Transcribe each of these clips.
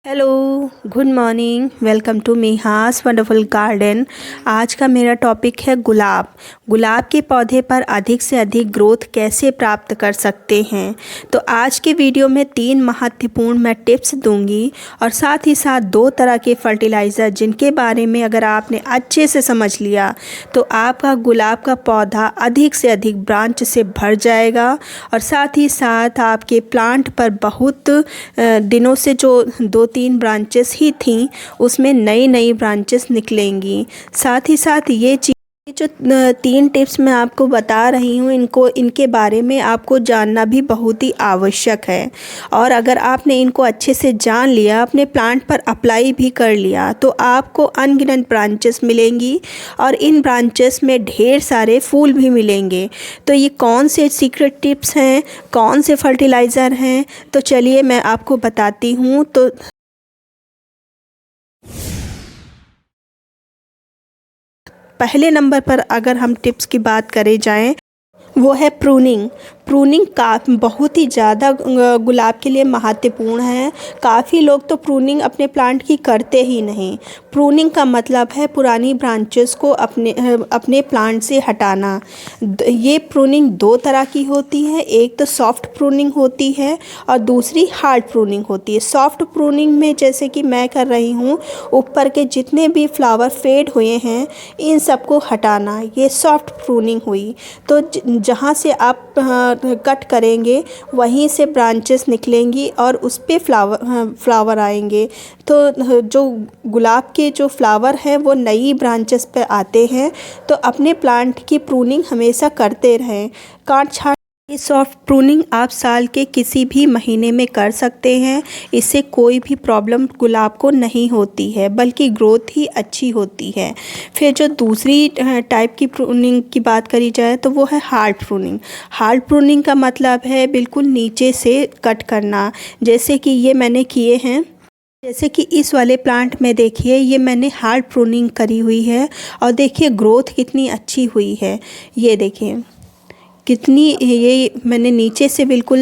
Hello, good morning. Welcome to मीहास wonderful garden. आज का मेरा टॉपिक है गुलाब। गुलाब के पौधे पर अधिक से अधिक ग्रोथ कैसे प्राप्त कर सकते हैं। तो आज के वीडियो में 3 महत्वपूर्ण मैं टिप्स दूंगी और साथ ही साथ 2 तरह के फर्टिलाइज़र जिनके बारे में अगर आपने अच्छे से समझ लिया तो आपका गुलाब का पौधा अधिक से अधिक ब्रांच से भर जाएगा और साथ ही साथ आपके प्लांट पर बहुत दिनों से जो 2-3 ब्रांचेस ही थीं उसमें नई नई ब्रांचेस निकलेंगी। साथ ही साथ ये जो 3 टिप्स मैं आपको बता रही हूँ इनके बारे में आपको जानना भी बहुत ही आवश्यक है। और अगर आपने इनको अच्छे से जान लिया, अपने प्लांट पर अप्लाई भी कर लिया तो आपको अनगिनत ब्रांचेस मिलेंगी और इन ब्रांचेस में ढेर सारे फूल भी मिलेंगे। तो ये कौन से सीक्रेट टिप्स हैं, कौन से फर्टिलाइज़र हैं, तो चलिए मैं आपको बताती हूँ। तो पहले नंबर पर अगर हम टिप्स की बात करें जाएं वो है प्रूनिंग। प्रूनिंग का बहुत ही ज़्यादा गुलाब के लिए महत्वपूर्ण है। काफ़ी लोग तो प्रूनिंग अपने प्लांट की करते ही नहीं। प्रूनिंग का मतलब है पुरानी ब्रांचेस को अपने प्लांट से हटाना। ये प्रूनिंग 2 तरह की होती है, एक तो सॉफ्ट प्रूनिंग होती है और दूसरी हार्ड प्रूनिंग होती है। सॉफ्ट प्रूनिंग में जैसे कि मैं कर रही हूँ, ऊपर के जितने भी फ्लावर फेड हुए हैं इन सबको हटाना, ये सॉफ्ट प्रूनिंग हुई। तो जहाँ से आप कट करेंगे वहीं से ब्रांचेस निकलेंगी और उस पे फ्लावर आएंगे। तो जो गुलाब के जो फ्लावर हैं वो नई ब्रांचेस पे आते हैं। तो अपने प्लांट की प्रूनिंग हमेशा करते रहें, काट छाँट। ये सॉफ्ट प्रूनिंग आप साल के किसी भी महीने में कर सकते हैं। इससे कोई भी प्रॉब्लम गुलाब को नहीं होती है, बल्कि ग्रोथ ही अच्छी होती है। फिर जो दूसरी टाइप की प्रूनिंग की बात करी जाए तो वो है हार्ड प्रूनिंग। हार्ड प्रूनिंग का मतलब है बिल्कुल नीचे से कट करना, जैसे कि ये मैंने किए हैं। जैसे कि इस वाले प्लांट में देखिए, ये मैंने हार्ड प्रूनिंग करी हुई है और देखिए ग्रोथ कितनी अच्छी हुई है। ये देखिए कितनी, ये मैंने नीचे से बिल्कुल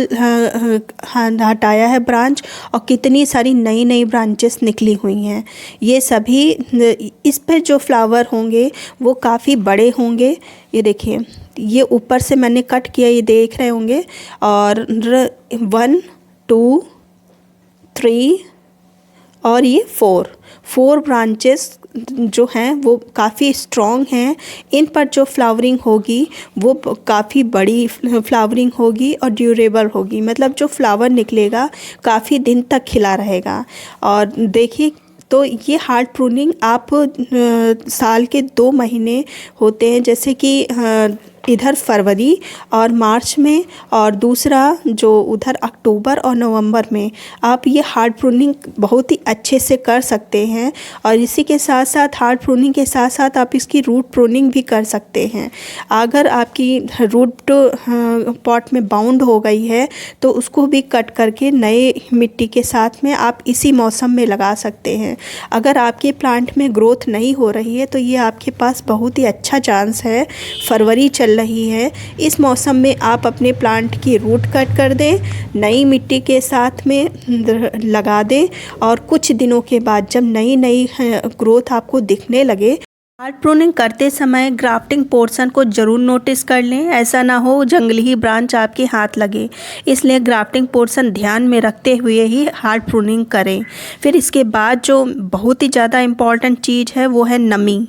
हटाया है ब्रांच और कितनी सारी नई नई ब्रांचेस निकली हुई हैं। ये सभी, इस पर जो फ्लावर होंगे वो काफ़ी बड़े होंगे। ये देखिए, ये ऊपर से मैंने कट किया, ये देख रहे होंगे। और 1 2 3 और ये 4 ब्रांचेस जो हैं वो काफ़ी स्ट्रॉन्ग हैं। इन पर जो फ्लावरिंग होगी वो काफ़ी बड़ी फ्लावरिंग होगी और ड्यूरेबल होगी, मतलब जो फ्लावर निकलेगा काफ़ी दिन तक खिला रहेगा। और देखिए, तो ये हार्ड प्रूनिंग आप साल के 2 महीने होते हैं, जैसे कि इधर फरवरी और मार्च में, और दूसरा जो उधर अक्टूबर और नवंबर में आप ये हार्ड प्रूनिंग बहुत ही अच्छे से कर सकते हैं। और इसी के साथ साथ, हार्ड प्रूनिंग के साथ साथ आप इसकी रूट प्रूनिंग भी कर सकते हैं। अगर आपकी रूट पॉट में बाउंड हो गई है तो उसको भी कट करके नए मिट्टी के साथ में आप इसी मौसम में लगा सकते हैं। अगर आपके प्लांट में ग्रोथ नहीं हो रही है तो ये आपके पास बहुत ही अच्छा चांस है। फरवरी चल रही है, इस मौसम में आप अपने प्लांट की रूट कट कर दें, नई मिट्टी के साथ में लगा दें और कुछ दिनों के बाद जब नई नई ग्रोथ आपको दिखने लगे, हार्ड प्रूनिंग करते समय ग्राफ्टिंग पोर्शन को ज़रूर नोटिस कर लें। ऐसा ना हो जंगली ही ब्रांच आपके हाथ लगे, इसलिए ग्राफ्टिंग पोर्शन ध्यान में रखते हुए ही हार्ड प्रूनिंग करें। फिर इसके बाद जो बहुत ही ज़्यादा इम्पॉर्टेंट चीज़ है वो है नमी।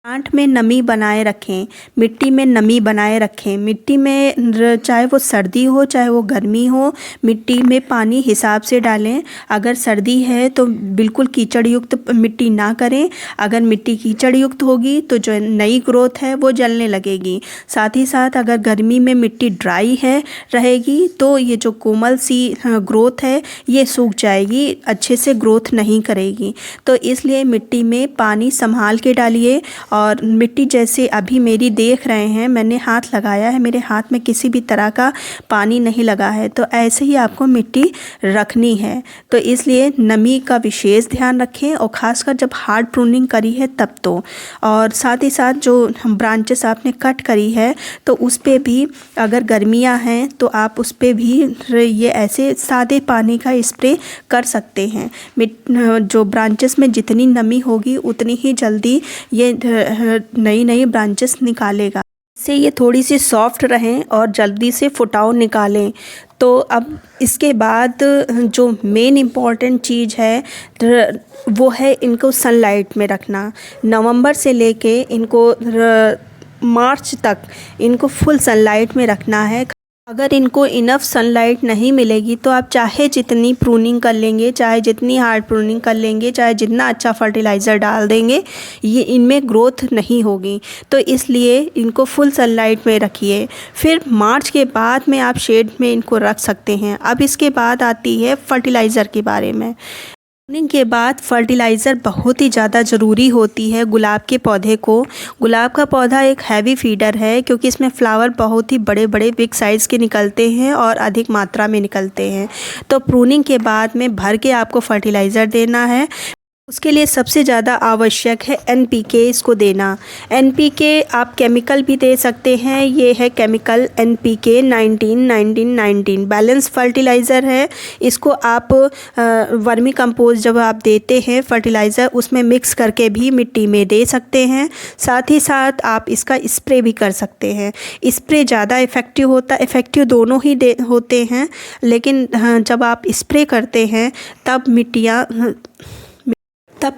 प्लांट में नमी बनाए रखें, मिट्टी में नमी बनाए रखें। मिट्टी में चाहे वो सर्दी हो चाहे वो गर्मी हो, मिट्टी में पानी हिसाब से डालें। अगर सर्दी है तो बिल्कुल कीचड़ युक्त मिट्टी ना करें। अगर मिट्टी कीचड़ युक्त होगी तो जो नई ग्रोथ है वो जलने लगेगी। साथ ही साथ अगर गर्मी में मिट्टी ड्राई है रहेगी तो ये जो कोमल सी ग्रोथ है ये सूख जाएगी, अच्छे से ग्रोथ नहीं करेगी। तो इसलिए मिट्टी में पानी संभाल के डालिए और मिट्टी जैसे अभी मेरी देख रहे हैं, मैंने हाथ लगाया है, मेरे हाथ में किसी भी तरह का पानी नहीं लगा है। तो ऐसे ही आपको मिट्टी रखनी है। तो इसलिए नमी का विशेष ध्यान रखें, और ख़ासकर जब हार्ड प्रूनिंग करी है तब तो। और साथ ही साथ जो ब्रांचेस आपने कट करी है तो उस पे भी अगर गर्मियां हैं तो आप उस पे भी ये ऐसे सादे पानी का स्प्रे कर सकते हैं। जो ब्रांचेस में जितनी नमी होगी उतनी ही जल्दी ये नई नई ब्रांचेस निकालेगा। इससे ये थोड़ी सी सॉफ्ट रहें और जल्दी से फुटाव निकालें। तो अब इसके बाद जो मेन इम्पॉर्टेंट चीज़ है वो है इनको सनलाइट में रखना। नवंबर से लेके इनको मार्च तक इनको फुल सनलाइट में रखना है। अगर इनको इनफ सनलाइट नहीं मिलेगी तो आप चाहे जितनी प्रूनिंग कर लेंगे, चाहे जितनी हार्ड प्रूनिंग कर लेंगे, चाहे जितना अच्छा फर्टिलाइज़र डाल देंगे, ये इनमें ग्रोथ नहीं होगी। तो इसलिए इनको फुल सनलाइट में रखिए। फिर मार्च के बाद में आप शेड में इनको रख सकते हैं। अब इसके बाद आती है फर्टिलाइज़र के बारे में। प्रूनिंग के बाद फर्टिलाइज़र बहुत ही ज़्यादा ज़रूरी होती है गुलाब के पौधे को। गुलाब का पौधा एक हैवी फीडर है क्योंकि इसमें फ्लावर बहुत ही बड़े बड़े बिग साइज़ के निकलते हैं और अधिक मात्रा में निकलते हैं। तो प्रूनिंग के बाद में भर के आपको फर्टिलाइज़र देना है। उसके लिए सबसे ज़्यादा आवश्यक है NPK इसको देना। NPK आप केमिकल भी दे सकते हैं। ये है केमिकल NPK 19-19-19 बैलेंस फर्टिलाइज़र है। इसको आप वर्मी कंपोस्ट जब आप देते हैं फर्टिलाइज़र उसमें मिक्स करके भी मिट्टी में दे सकते हैं। साथ ही साथ आप इसका स्प्रे भी कर सकते हैं। स्प्रे ज़्यादा इफ़ेक्टिव होता है, इफ़ेक्टिव दोनों ही होते हैं, लेकिन जब आप स्प्रे करते हैं तब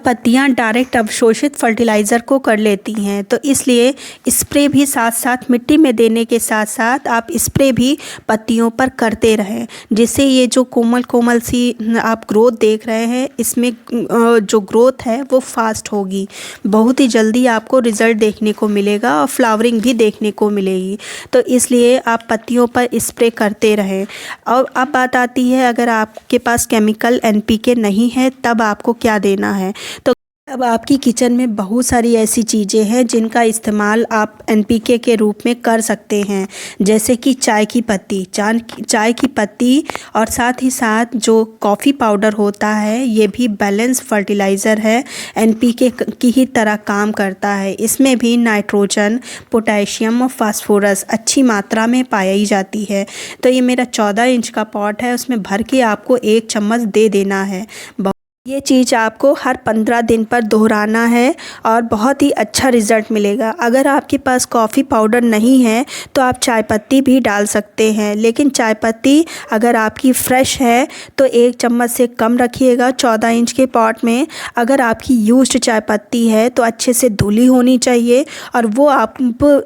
पत्तियां डायरेक्ट अवशोषित फर्टिलाइज़र को कर लेती हैं। तो इसलिए स्प्रे भी साथ साथ मिट्टी में देने के साथ साथ आप स्प्रे भी पत्तियों पर करते रहें, जिससे ये जो कोमल कोमल सी आप ग्रोथ देख रहे हैं इसमें जो ग्रोथ है वो फास्ट होगी। बहुत ही जल्दी आपको रिज़ल्ट देखने को मिलेगा और फ्लावरिंग भी देखने को मिलेगी। तो इसलिए आप पत्तियों पर स्प्रे करते रहें। और अब बात आती है अगर आपके पास केमिकल NPK नहीं है तब आपको क्या देना है। तो अब आपकी किचन में बहुत सारी ऐसी चीज़ें हैं जिनका इस्तेमाल आप NPK के रूप में कर सकते हैं, जैसे कि चाय की पत्ती और साथ ही साथ जो कॉफ़ी पाउडर होता है ये भी बैलेंस फर्टिलाइज़र है, NPK की ही तरह काम करता है। इसमें भी नाइट्रोजन, पोटेशियम और फास्फोरस अच्छी मात्रा में पाई जाती है। तो ये मेरा 14 इंच का पॉट है, उसमें भर के आपको 1 चम्मच दे देना है। ये चीज़ आपको हर 15 दिन पर दोहराना है और बहुत ही अच्छा रिज़ल्ट मिलेगा। अगर आपके पास कॉफ़ी पाउडर नहीं है तो आप चाय पत्ती भी डाल सकते हैं, लेकिन चाय पत्ती अगर आपकी फ़्रेश है तो 1 चम्मच से कम रखिएगा 14 इंच के पॉट में। अगर आपकी यूज्ड चाय पत्ती है तो अच्छे से धुली होनी चाहिए और वो आप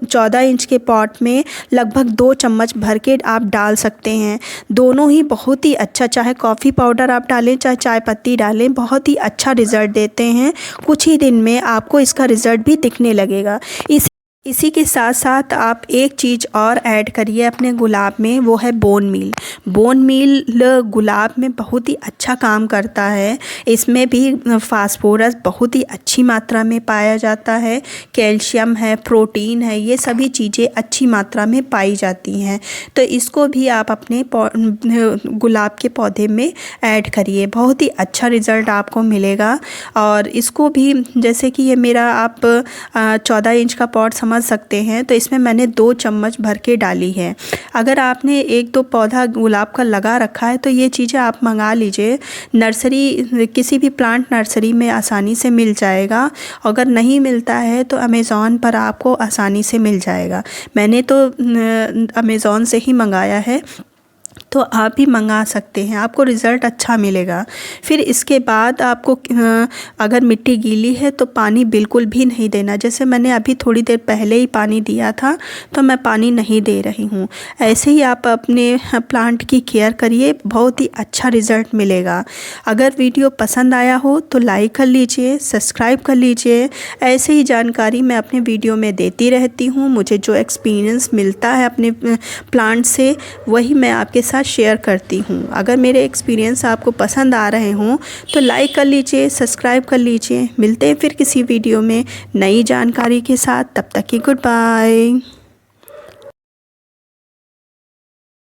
14 इंच के पॉट में लगभग 2 चम्मच भर के आप डाल सकते हैं। दोनों ही बहुत ही अच्छा, चाहे कॉफ़ी पाउडर आप डालें चाहे चाय पत्ती डालें, बहुत ही अच्छा रिज़ल्ट देते हैं। कुछ ही दिन में आपको इसका रिज़ल्ट भी दिखने लगेगा। इसी के साथ साथ आप एक चीज़ और ऐड करिए अपने गुलाब में, वो है बोन मील। बोन मील गुलाब में बहुत ही अच्छा काम करता है। इसमें भी फास्फोरस बहुत ही अच्छी मात्रा में पाया जाता है, कैल्शियम है, प्रोटीन है, ये सभी चीज़ें अच्छी मात्रा में पाई जाती हैं। तो इसको भी आप अपने गुलाब के पौधे में ऐड करिए, बहुत ही अच्छा रिज़ल्ट आपको मिलेगा। और इसको भी जैसे कि ये मेरा आप 14 इंच का पॉट समझ सकते हैं, तो इसमें मैंने 2 चम्मच भर के डाली है। अगर आपने 1-2 पौधा गुलाब का लगा रखा है तो ये चीज़ें आप मंगा लीजिए, नर्सरी किसी भी प्लांट नर्सरी में आसानी से मिल जाएगा। अगर नहीं मिलता है तो अमेज़ॉन पर आपको आसानी से मिल जाएगा। मैंने तो अमेज़ॉन से ही मंगाया है, तो आप भी मंगा सकते हैं, आपको रिज़ल्ट अच्छा मिलेगा। फिर इसके बाद आपको अगर मिट्टी गीली है तो पानी बिल्कुल भी नहीं देना। जैसे मैंने अभी थोड़ी देर पहले ही पानी दिया था तो मैं पानी नहीं दे रही हूँ। ऐसे ही आप अपने प्लांट की केयर करिए, बहुत ही अच्छा रिज़ल्ट मिलेगा। अगर वीडियो पसंद आया हो तो लाइक कर लीजिए, सब्सक्राइब कर लीजिए। ऐसे ही जानकारी मैं अपने वीडियो में देती रहती हूँ। मुझे जो एक्सपीरियंस मिलता है अपने प्लांट से वही मैं आपके साथ शेयर करती हूँ। अगर मेरे एक्सपीरियंस आपको पसंद आ रहे हों तो लाइक कर लीजिए, सब्सक्राइब कर लीजिए। मिलते हैं फिर किसी वीडियो में नई जानकारी के साथ। तब तक की गुड बाय।